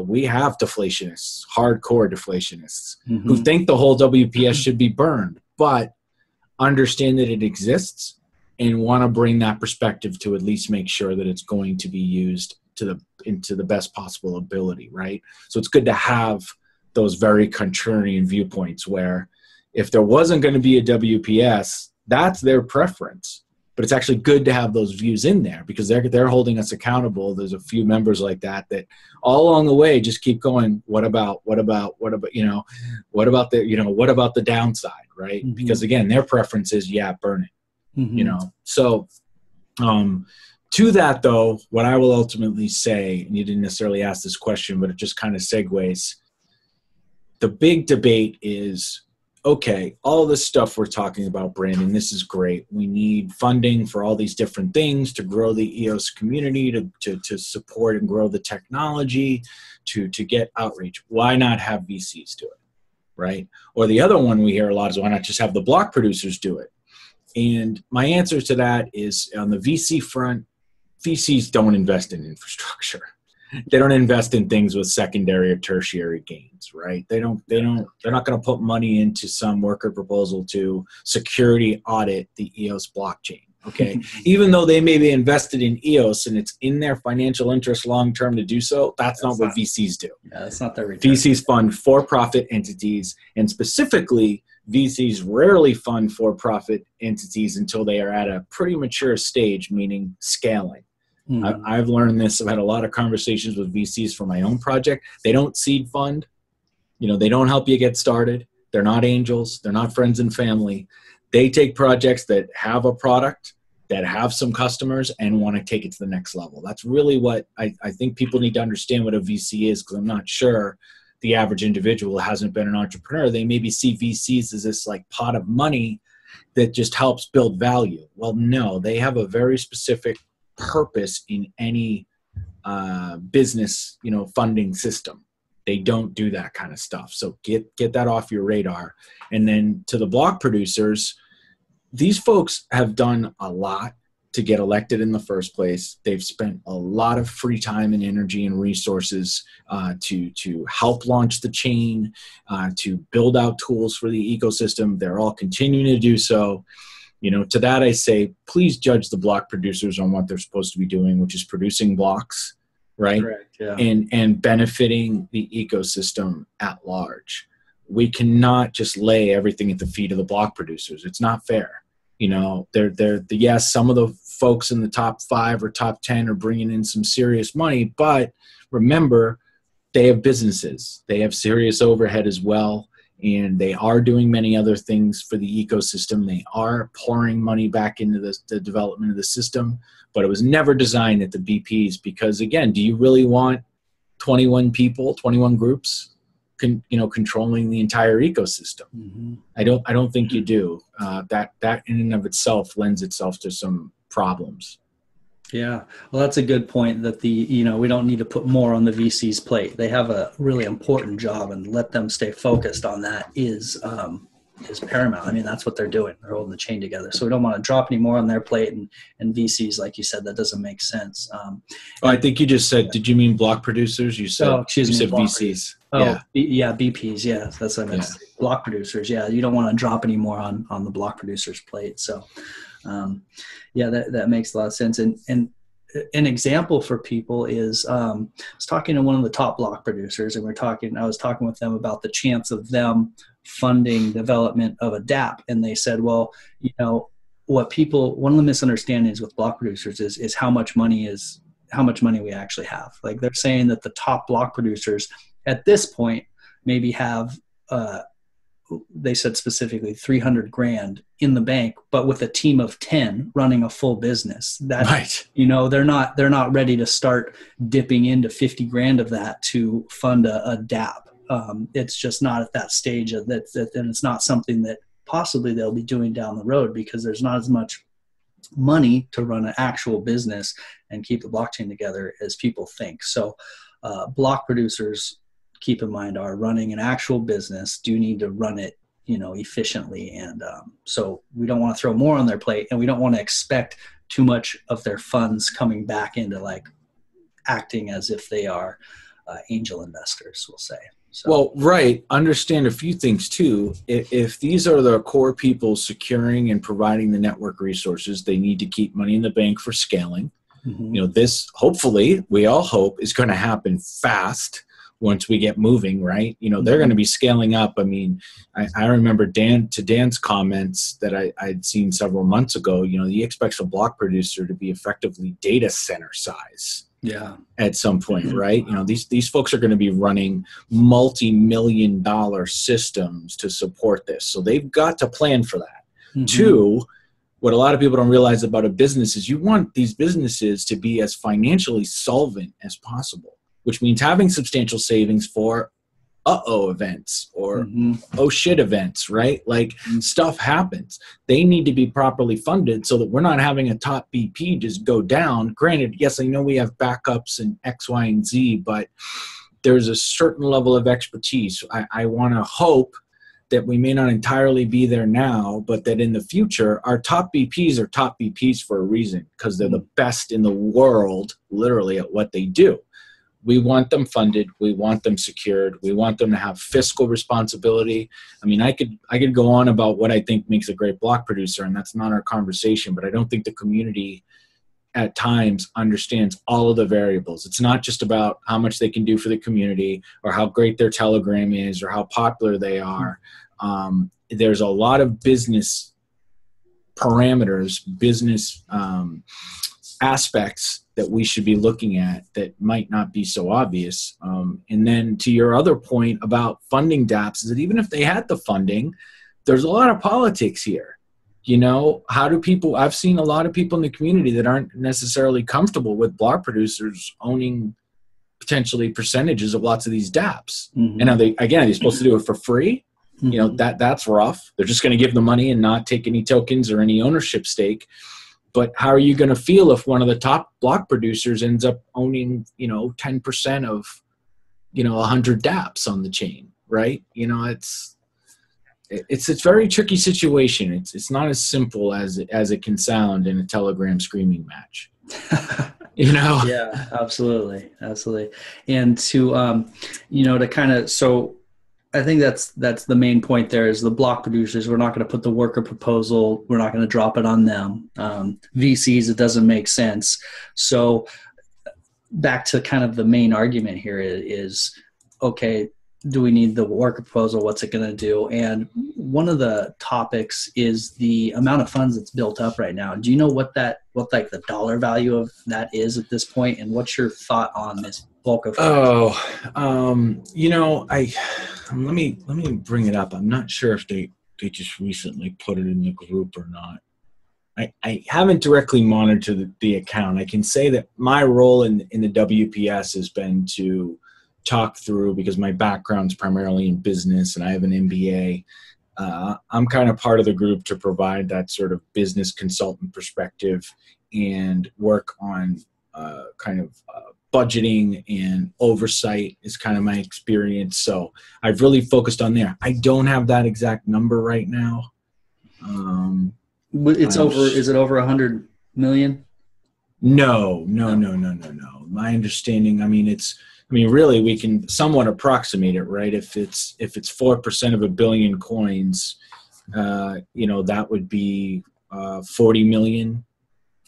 Speaker 2: we have deflationists, hardcore deflationists, who think the whole WPS should be burned, but understand that it exists and want to bring that perspective to at least make sure that it's going to be used into the best possible ability, right? So it's good to have those very contrarian viewpoints where if there wasn't going to be a WPS, that's their preference. But it's actually good to have those views in there because they're holding us accountable. There's a few members like that all along the way just keep going, what about the downside, right? Mm-hmm. Because again, their preference is, burn it, mm-hmm. So to that though, what I will ultimately say, and you didn't necessarily ask this question, but it just kind of segues, the big debate is, okay, all this stuff we're talking about, Brandon, this is great. We need funding for all these different things to grow the EOS community, to support and grow the technology, to get outreach. Why not have VCs do it, right? Or the other one we hear a lot is, why not just have the block producers do it? And my answer to that is, on the VC front, VCs don't invest in infrastructure. They don't invest in things with secondary or tertiary gains, right? They're not going to put money into some worker proposal to security audit the EOS blockchain, okay? Even though they may be invested in EOS and it's in their financial interest long-term to do so, that's not what VCs do.
Speaker 1: Yeah, that's not their return.
Speaker 2: VCs fund for-profit entities, and specifically, VCs rarely fund for-profit entities until they are at a pretty mature stage, meaning scaling. Mm-hmm. I've learned this. I've had a lot of conversations with VCs for my own project. They don't seed fund. They don't help you get started. They're not angels. They're not friends and family. They take projects that have a product, that have some customers, and want to take it to the next level. That's really what I think people need to understand what a VC is, because I'm not sure the average individual hasn't been an entrepreneur. They maybe see VCs as this like pot of money that just helps build value. Well, no, they have a very specific purpose in any business, funding system. They don't do that kind of stuff. So get that off your radar. And then to the block producers, these folks have done a lot to get elected in the first place. They've spent a lot of free time and energy and resources to help launch the chain, to build out tools for the ecosystem. They're all continuing to do so. To that I say, please judge the block producers on what they're supposed to be doing, which is producing blocks, right? Correct, yeah. And benefiting the ecosystem at large. We cannot just lay everything at the feet of the block producers. It's not fair. Yes, some of the folks in the top 5 or top 10 are bringing in some serious money, but remember, they have businesses. They have serious overhead as well. And they are doing many other things for the ecosystem. They are pouring money back into the development of the system, but it was never designed at the BPs because, again, do you really want 21 people, 21 groups, controlling the entire ecosystem? Mm-hmm. I don't think you do. That in and of itself lends itself to some problems.
Speaker 1: Yeah, well, that's a good point that we don't need to put more on the VC's plate. They have a really important job, and let them stay focused on that is paramount. I mean, that's what they're doing. They're holding the chain together. So we don't want to drop any more on their plate, and VCs, like you said, that doesn't make sense.
Speaker 2: I think you just said, did you mean block producers? You said, VCs.
Speaker 1: BPs. Yeah, that's what I meant. Yeah. Block producers. Yeah, you don't want to drop any more on the block producers' plate. So, that makes a lot of sense. And an example for people is I was talking to one of the top block producers, and I was talking with them about the chance of them funding development of a DApp, and they said, well, one of the misunderstandings with block producers is how much money we actually have. Like, they're saying that the top block producers at this point maybe have they said specifically 300 grand in the bank, but with a team of 10 running a full business, that,
Speaker 2: right.
Speaker 1: They're not ready to start dipping into 50 grand of that to fund a DApp. It's just not at that stage and it's not something that possibly they'll be doing down the road, because there's not as much money to run an actual business and keep the blockchain together as people think. So block producers, keep in mind, are running an actual business, do need to run it, efficiently. And so we don't want to throw more on their plate, and we don't want to expect too much of their funds coming back into like acting as if they are angel investors, we'll say. So.
Speaker 2: Well, right. Understand a few things too. If these are the core people securing and providing the network resources, they need to keep money in the bank for scaling. Mm-hmm. This, hopefully, we all hope, is going to happen fast once we get moving, right? They're going to be scaling up. I mean, I remember Dan's comments that I'd seen several months ago. He expects a block producer to be effectively data center size.
Speaker 1: Yeah.
Speaker 2: At some point, right? These folks are going to be running multi-million-dollar systems to support this. So they've got to plan for that. Mm-hmm. Two, what a lot of people don't realize about a business is you want these businesses to be as financially solvent as possible, which means having substantial savings for events or oh shit events, right? Like stuff happens. They need to be properly funded so that we're not having a top BP just go down. Granted, yes, I know we have backups and X, Y, and Z, but there's a certain level of expertise. I want to hope that we may not entirely be there now, but that in the future, our top BPs are top BPs for a reason, because they're the best in the world, literally, at what they do. We want them funded. We want them secured. We want them to have fiscal responsibility. I mean, I could go on about what I think makes a great block producer, and that's not our conversation, but I don't think the community at times understands all of the variables. It's not just about how much they can do for the community or how great their Telegram is or how popular they are. There's a lot of business parameters, business aspects that we should be looking at that might not be so obvious. And then to your other point about funding dApps, is that even if they had the funding, there's a lot of politics here. How do people, I've seen a lot of people in the community that aren't necessarily comfortable with block producers owning potentially percentages of lots of these dApps. Mm-hmm. And are they supposed to do it for free? Mm-hmm. That's rough. They're just going to give the money and not take any tokens or any ownership stake. But how are you going to feel if one of the top block producers ends up owning, 10% of, 100 dApps on the chain, right? It's a very tricky situation. It's not as simple as it can sound in a Telegram screaming match.
Speaker 1: Yeah, absolutely. And to to kind of, so I think that's the main point there is the block producers. We're not going to put the worker proposal. We're not going to drop it on them. VCs, it doesn't make sense. So back to kind of the main argument here is, okay, do we need the worker proposal? What's it going to do? And one of the topics is the amount of funds that's built up right now. Do you know what like the dollar value of that is at this point? And what's your thought on this bulk of funds?
Speaker 2: Let me bring it up. I'm not sure if they just recently put it in the group or not. I haven't directly monitored the account. I can say that my role in the WPS has been to talk through, because my background's primarily in business and I have an MBA. I'm kind of part of the group to provide that sort of business consultant perspective and work on budgeting and oversight is kind of my experience. So I've really focused on there. I don't have that exact number right now.
Speaker 1: Is it over 100 million?
Speaker 2: No. My understanding, really we can somewhat approximate it, right? If it's 4% of a billion coins, that would be 40 million,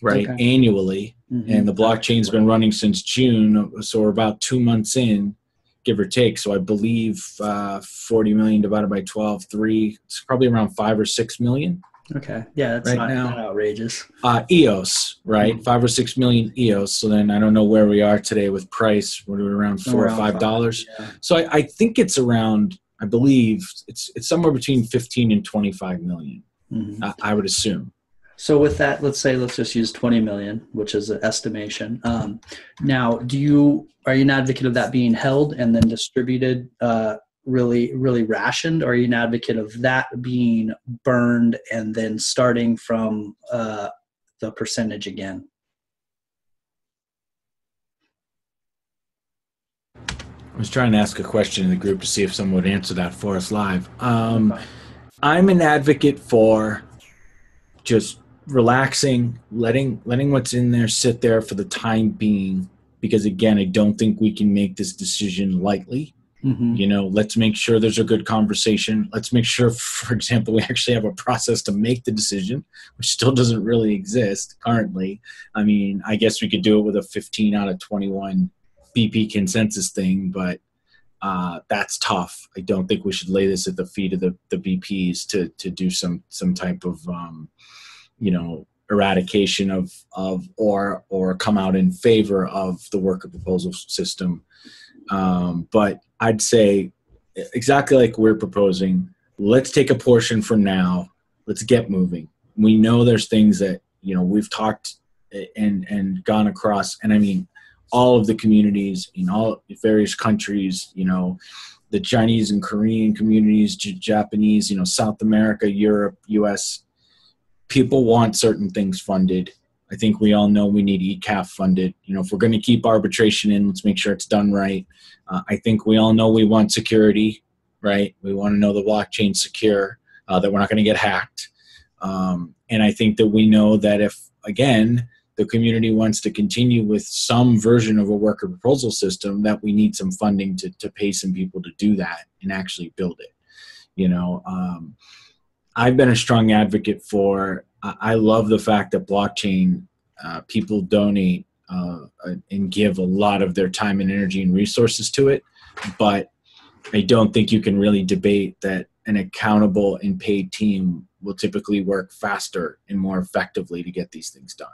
Speaker 2: right? Okay. Annually. Mm-hmm. And the blockchain's been running since June. So we're about 2 months in, give or take. So I believe 40 million divided by 12, it's probably around 5 or 6 million.
Speaker 1: Okay. Yeah, that's right not outrageous.
Speaker 2: EOS, right? Mm-hmm. 5 or 6 million EOS. So then I don't know where we are today with price. We're around $4 or $5. Yeah. So I think it's around I believe it's somewhere between 15 and 25 million.
Speaker 1: Mm-hmm.
Speaker 2: I would assume.
Speaker 1: So with that, let's just use 20 million, which is an estimation. Now, are you an advocate of that being held and then distributed, really, really rationed? Or are you an advocate of that being burned and then starting from the percentage again?
Speaker 2: I was trying to ask a question in the group to see if someone would answer that for us live. I'm an advocate for just relaxing, letting what's in there sit there for the time being, because again, I don't think we can make this decision lightly. Mm-hmm. Let's make sure there's a good conversation. Let's make sure, for example, we actually have a process to make the decision, which still doesn't really exist currently. I mean, I guess we could do it with a 15 out of 21 BP consensus thing, but that's tough. I don't think we should lay this at the feet of the BPs to do some type of eradication of or come out in favor of the worker proposal system. But I'd say exactly like we're proposing, let's take a portion for now. Let's get moving. We know there's things that, we've talked and gone across. And I mean, all of the communities in all various countries, the Chinese and Korean communities, Japanese, South America, Europe, US, people want certain things funded. I think we all know we need ECAF funded. If we're going to keep arbitration in, let's make sure it's done right. I think we all know we want security, right? We want to know the blockchain's secure, that we're not going to get hacked. And I think that we know that if, again, the community wants to continue with some version of a worker proposal system, that we need some funding to pay some people to do that and actually build it. I've been a strong advocate for, I love the fact that blockchain, people donate and give a lot of their time and energy and resources to it. But I don't think you can really debate that an accountable and paid team will typically work faster and more effectively to get these things done.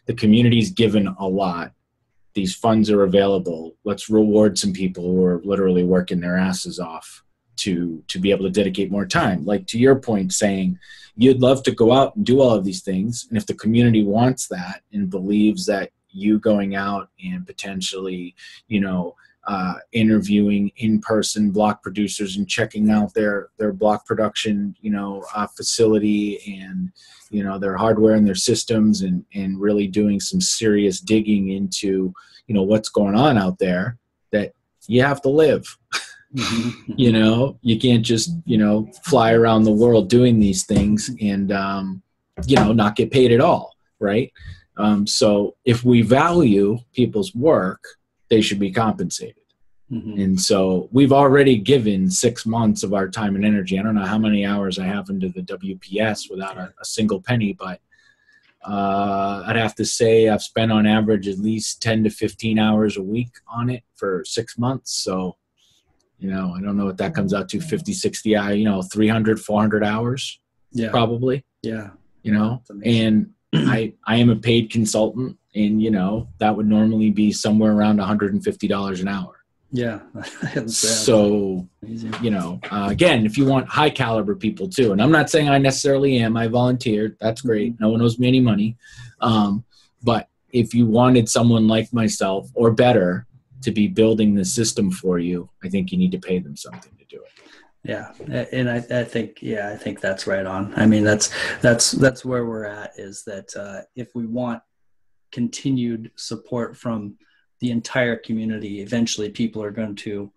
Speaker 2: The community's given a lot. These funds are available. Let's reward some people who are literally working their asses off to be able to dedicate more time. Like to your point, saying you'd love to go out and do all of these things. And if the community wants that and believes that you going out and potentially, interviewing in-person block producers and checking out their block production, facility and, their hardware and their systems and really doing some serious digging into, what's going on out there, that you have to live. You can't just, fly around the world doing these things and, not get paid at all. Right. So if we value people's work, they should be compensated. Mm-hmm. And so we've already given 6 months of our time and energy. I don't know how many hours I have into the WPS without a single penny, but I'd have to say I've spent on average at least 10 to 15 hours a week on it for 6 months. So, I don't know what that comes out to, 50, 60, 300, 400 hours, probably. Yeah. And I am a paid consultant and, that would normally be somewhere around $150 an hour.
Speaker 1: Yeah.
Speaker 2: So, again, if you want high caliber people too, and I'm not saying I necessarily am, I volunteered. That's great. Mm-hmm. No one owes me any money. But if you wanted someone like myself or better to be building the system for you, I think you need to pay them something to do it.
Speaker 1: Yeah. And I think that's right on. I mean, that's where we're at, is that if we want continued support from the entire community, eventually people are going to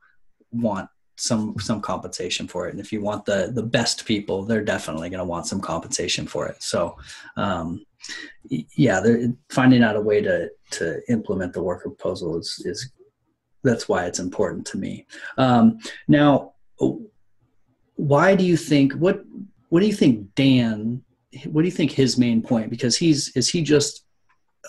Speaker 1: want some compensation for it. And if you want the best people, they're definitely going to want some compensation for it. So, they're finding out a way to implement the worker proposal is that's why it's important to me. Now, why do you think, what do you think Dan, what do you think his main point? Because is he just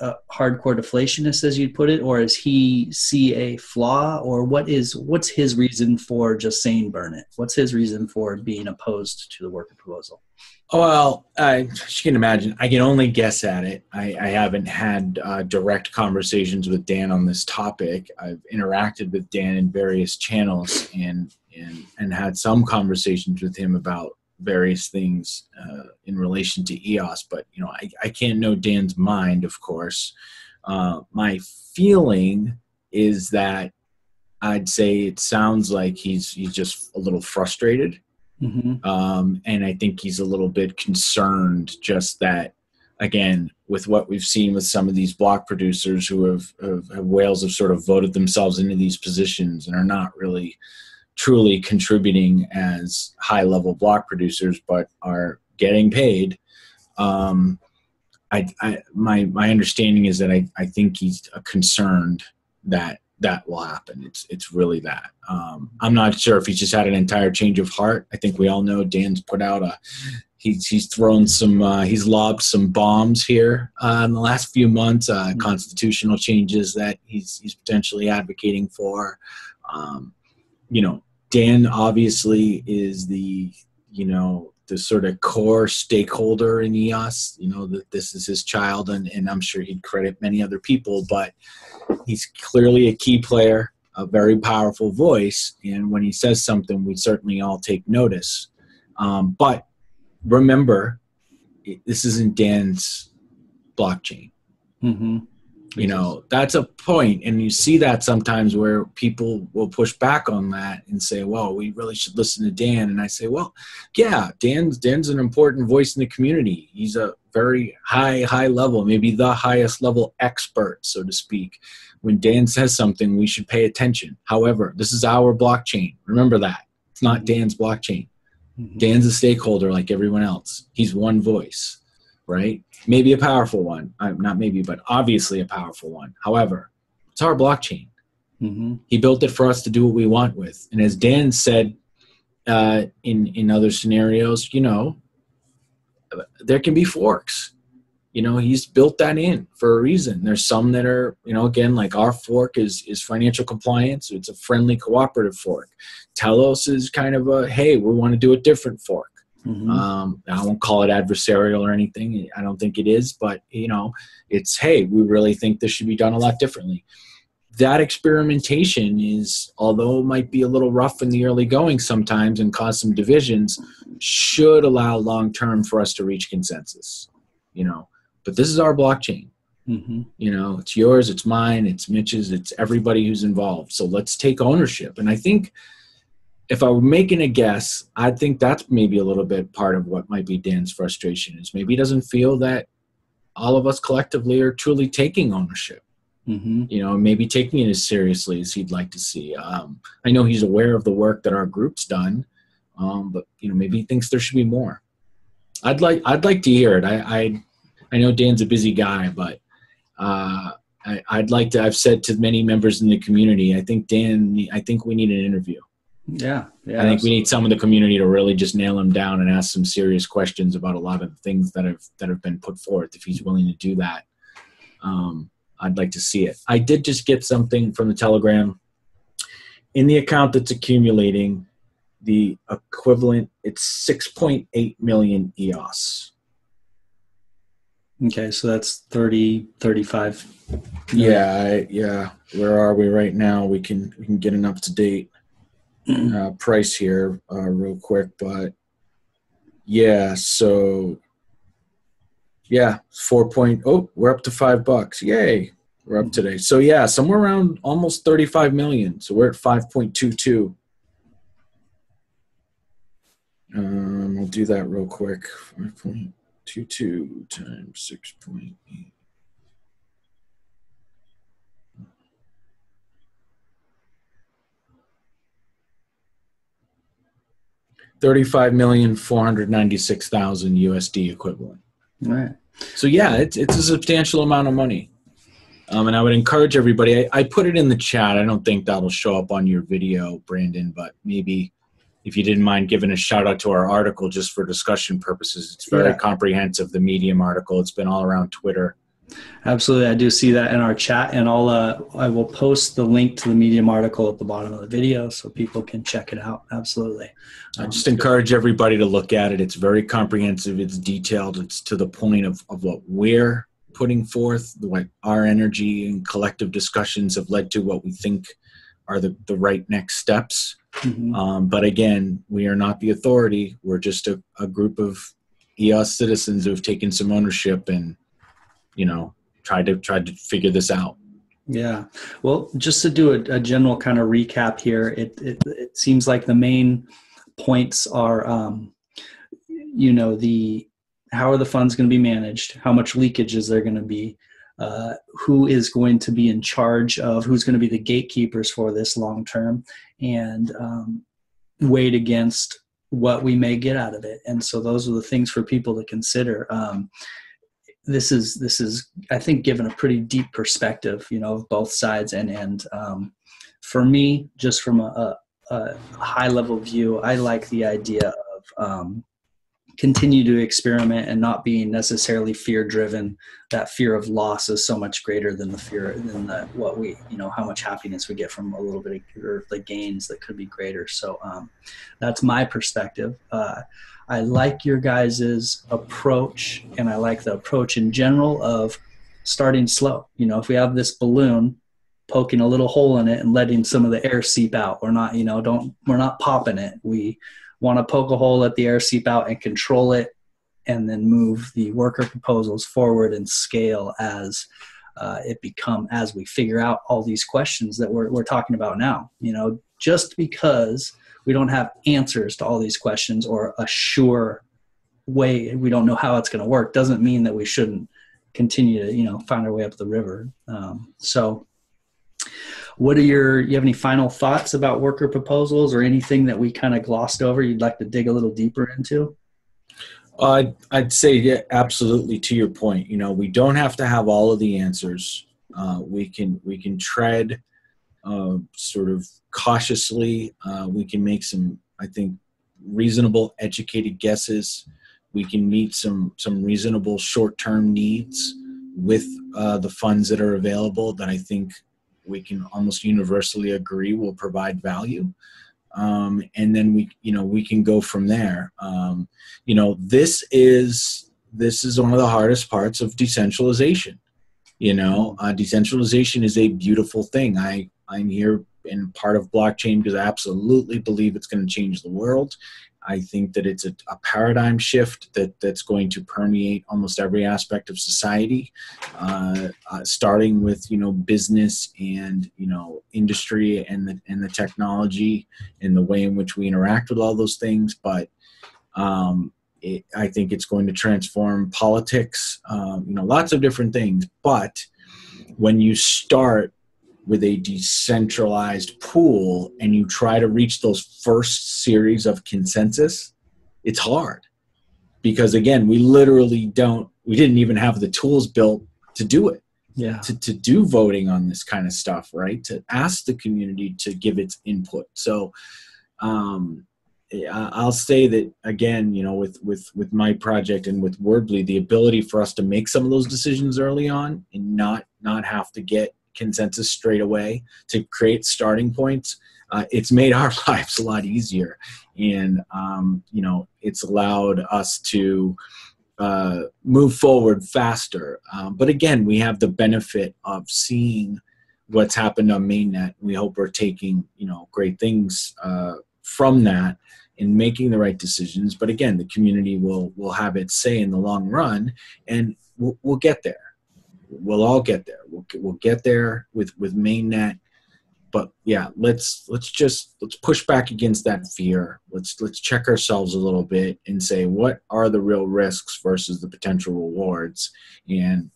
Speaker 1: a hardcore deflationist, as you'd put it, or does he see a flaw, or what's his reason for just saying burn it? What's his reason for being opposed to the worker proposal?
Speaker 2: Well, as you can imagine, I can only guess at it. I haven't had direct conversations with Dan on this topic. I've interacted with Dan in various channels, and and had some conversations with him about various things in relation to EOS. But, you know, I can't know Dan's mind, of course. My feeling is that I'd say it sounds like he's just a little frustrated. Mm-hmm. And I think he's a little bit concerned just that, again, with what we've seen with some of these block producers who have whales have sort of voted themselves into these positions and are not really truly contributing as high level block producers, but are getting paid. My understanding is that I think he's concerned that will happen. It's really that. I'm not sure if he's just had an entire change of heart. I think we all know Dan's put out he's thrown some, he's lobbed some bombs here in the last few months, constitutional changes that he's potentially advocating for. You know, Dan obviously is the sort of core stakeholder in EOS, you know, that this is his child, and I'm sure he'd credit many other people, but he's clearly a key player, a very powerful voice. And when he says something, we certainly all take notice. But remember, this isn't Dan's blockchain. Mm-hmm. You know, that's a point. And you see that sometimes where people will push back on that and say, well, we really should listen to Dan. And I say, well, yeah, Dan's an important voice in the community. He's a very high level, maybe the highest level expert, so to speak. When Dan says something, we should pay attention. However, this is our blockchain. Remember that. It's not Dan's blockchain. Mm-hmm. Dan's a stakeholder like everyone else. He's one voice, right? Maybe a powerful one. Not maybe, but obviously a powerful one. However, it's our blockchain. Mm-hmm. He built it for us to do what we want with. And as Dan said in other scenarios, you know, there can be forks. You know, he's built that in for a reason. There's some that are, you know, again, like our fork is financial compliance. It's a friendly cooperative fork. Telos is kind of a, hey, we want to do a different fork. Mm-hmm. I won't call it adversarial or anything. I don't think it is, but you know, it's, hey, we really think this should be done a lot differently. That experimentation is, although it might be a little rough in the early going sometimes and cause some divisions, should allow long-term for us to reach consensus, you know, but this is our blockchain. Mm-hmm. You know, it's yours, it's mine, it's Mitch's, it's everybody who's involved. So let's take ownership. And I think, if I were making a guess, I think that's maybe a little bit part of what might be Dan's frustration is maybe he doesn't feel that all of us collectively are truly taking ownership, mm-hmm. you know, maybe taking it as seriously as he'd like to see. I know he's aware of the work that our group's done, but, you know, maybe he thinks there should be more. I'd like to hear it. I know Dan's a busy guy, but I'd like to, I've said to many members in the community, I think we need an interview.
Speaker 1: Yeah.
Speaker 2: I think absolutely. We need some of the community to really just nail him down and ask some serious questions about a lot of the things that have been put forth. If he's willing to do that, I'd like to see it. I did just get something from the Telegram in the account that's accumulating the equivalent. It's 6.8 million EOS.
Speaker 1: Okay, so that's 35.
Speaker 2: Yeah. Where are we right now? We can get an up to date price here real quick, but yeah, so yeah, 4.0, we're up to $5. Yay, we're up today. So yeah, somewhere around almost 35 million. So we're at 5.22. I'll do that real quick. 5.22 times 6.8. $35,496,000 USD equivalent.
Speaker 1: All right.
Speaker 2: So yeah, it's a substantial amount of money. And I would encourage everybody, I put it in the chat. I don't think that'll show up on your video, Brandon, but maybe if you didn't mind giving a shout out to our article just for discussion purposes. It's very comprehensive, the Medium article. It's been all around Twitter.
Speaker 1: Absolutely. I do see that in our chat, and I will post the link to the Medium article at the bottom of the video so people can check it out. Absolutely.
Speaker 2: I just encourage everybody to look at it. It's very comprehensive. It's detailed. It's to the point of what we're putting forth, what our energy and collective discussions have led to, what we think are the right next steps. But again, we are not the authority. We're just a group of EOS citizens who have taken some ownership and, tried to figure this out.
Speaker 1: Yeah. Well, just to do a general kind of recap here, it seems like the main points are, how are the funds going to be managed? How much leakage is there going to be? Who is going to be in charge of, who's going to be the gatekeepers for this long term, and weighed against what we may get out of it. And so those are the things for people to consider. This is I think given a pretty deep perspective, of both sides. And for me, just from a high level view, I like the idea of continue to experiment and not being necessarily fear driven. That fear of loss is so much greater than how much happiness we get from a little bit of, or the gains that could be greater. So that's my perspective. I like your guys's approach, and I like the approach in general of starting slow. If we have this balloon, poking a little hole in it and letting some of the air seep out. We're not, we're not popping it. We want to poke a hole, let the air seep out and control it, and then move the worker proposals forward and scale as as we figure out all these questions that we're talking about now. Just because we don't have answers to all these questions or a sure way, we don't know how it's going to work, doesn't mean that we shouldn't continue to, find our way up the river. So what are you have any final thoughts about worker proposals, or anything that we kind of glossed over you'd like to dig a little deeper into?
Speaker 2: I'd say, yeah, absolutely. To your point, we don't have to have all of the answers. We can tread sort of cautiously. We can make some, I think, reasonable, educated guesses. We can meet some reasonable short-term needs with the funds that are available that I think we can almost universally agree will provide value. And then we can go from there. This is one of the hardest parts of decentralization. Decentralization is a beautiful thing. I'm here and part of blockchain because I absolutely believe it's going to change the world. I think that it's a paradigm shift that's going to permeate almost every aspect of society, starting with business and industry and the technology and the way in which we interact with all those things. But I think it's going to transform politics, lots of different things. But when you start with a decentralized pool and you try to reach those first series of consensus, it's hard because, again, we didn't even have the tools built to do it.
Speaker 1: Yeah.
Speaker 2: To do voting on this kind of stuff, right? To ask the community to give its input. So I'll say that, again, with my project and with Worbli, the ability for us to make some of those decisions early on and not have to get consensus straight away to create starting points, it's made our lives a lot easier. And, it's allowed us to move forward faster. But again, we have the benefit of seeing what's happened on mainnet. We hope we're taking, great things from that and making the right decisions. But again, the community will have its say in the long run, and we'll get there. We'll all get there. We'll get there with mainnet. But yeah, let's push back against that fear. Let's check ourselves a little bit and say, what are the real risks versus the potential rewards? And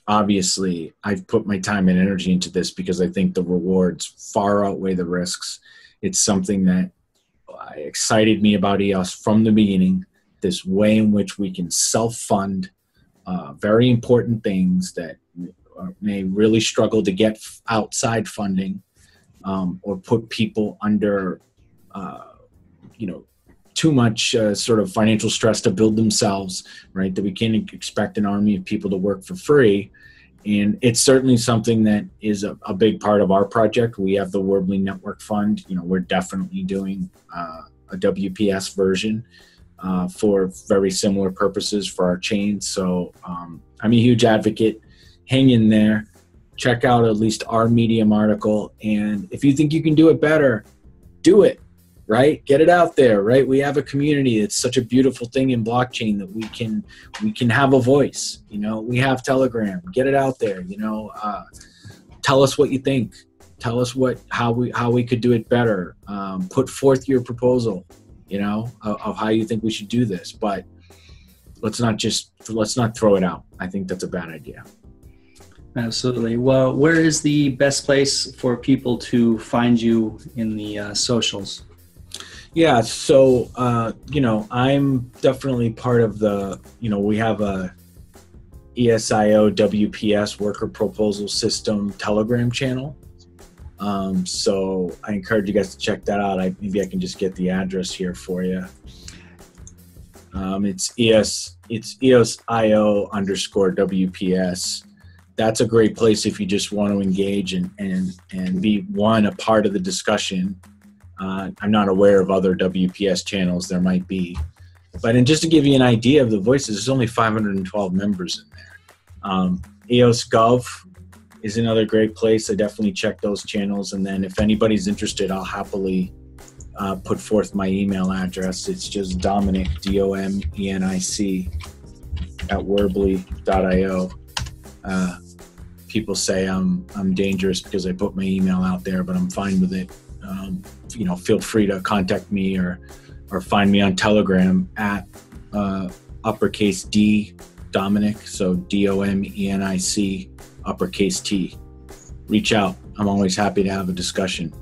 Speaker 2: obviously, I've put my time and energy into this because I think the rewards far outweigh the risks. It's something that excited me about EOS from the beginning, this way in which we can self-fund very important things that may really struggle to get outside funding, or put people under, too much sort of financial stress to build themselves, right? That we can't expect an army of people to work for free. And it's certainly something that is a big part of our project. We have the Worbli Network Fund. We're definitely doing a WPS version for very similar purposes for our chain. So I'm a huge advocate. Hang in there. Check out at least our Medium article. And if you think you can do it better, do it, right? Get it out there, right? We have a community. It's such a beautiful thing in blockchain that we can have a voice. We have Telegram. Get it out there. Tell us what you think. Tell us how we could do it better. Put forth your proposal, of how you think we should do this. But let's not throw it out. I think that's a bad idea.
Speaker 1: Absolutely. Well, where is the best place for people to find you in the socials?
Speaker 2: Yeah, so, I'm definitely part of we have a ESIO WPS Worker Proposal System Telegram channel. So I encourage you guys to check that out. Maybe I can just get the address here for you. It's EOSIO _WPS. That's a great place if you just want to engage and be a part of the discussion. I'm not aware of other WPS channels. There might be. But just to give you an idea of the voices, there's only 512 members in there. EOS Gov is another great place. I definitely check those channels. And then if anybody's interested, I'll happily put forth my email address. It's just Domenic, DOMENIC, @worbli.io. People say I'm dangerous because I put my email out there, but I'm fine with it. Feel free to contact me or find me on Telegram at uppercase D Domenic, so DOMENIC uppercase T. Reach out. I'm always happy to have a discussion.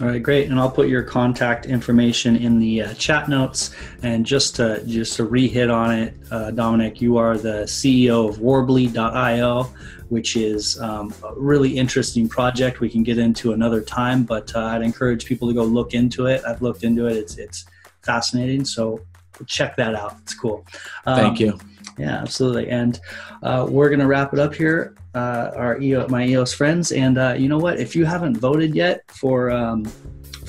Speaker 1: All right, great. And I'll put your contact information in the chat notes. And just to re-hit on it, Domenic, you are the CEO of Worbli.io, which is a really interesting project we can get into another time, but I'd encourage people to go look into it. I've looked into it. It's fascinating. So check that out. It's cool.
Speaker 2: Thank you.
Speaker 1: Yeah, absolutely. And we're going to wrap it up here, my EOS friends. And you know what? If you haven't voted yet for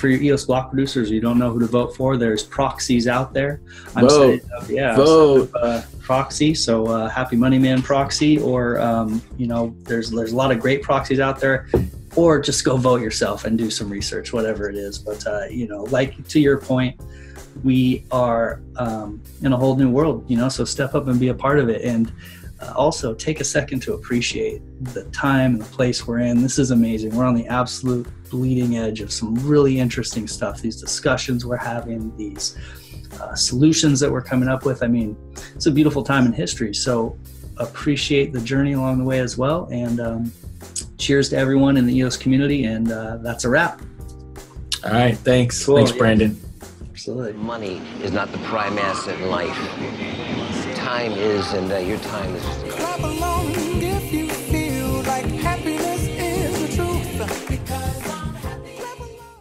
Speaker 1: your EOS block producers, you don't know who to vote for, there's proxies out there. I'm
Speaker 2: vote.
Speaker 1: Vote. Proxy. So HappyMoneyMan proxy, or there's a lot of great proxies out there. Or just go vote yourself and do some research, whatever it is. But like to your point, we are in a whole new world, so step up and be a part of it. And also take a second to appreciate the time and the place we're in. This is amazing. We're on the absolute bleeding edge of some really interesting stuff. These discussions we're having, these solutions that we're coming up with. I mean, it's a beautiful time in history. So appreciate the journey along the way as well. And cheers to everyone in the EOS community. And that's a wrap.
Speaker 2: All right. Thanks.
Speaker 1: Cool.
Speaker 2: Thanks, Brandon.
Speaker 1: Absolutely.
Speaker 3: Money is not the prime asset in life. Time is, and your time is just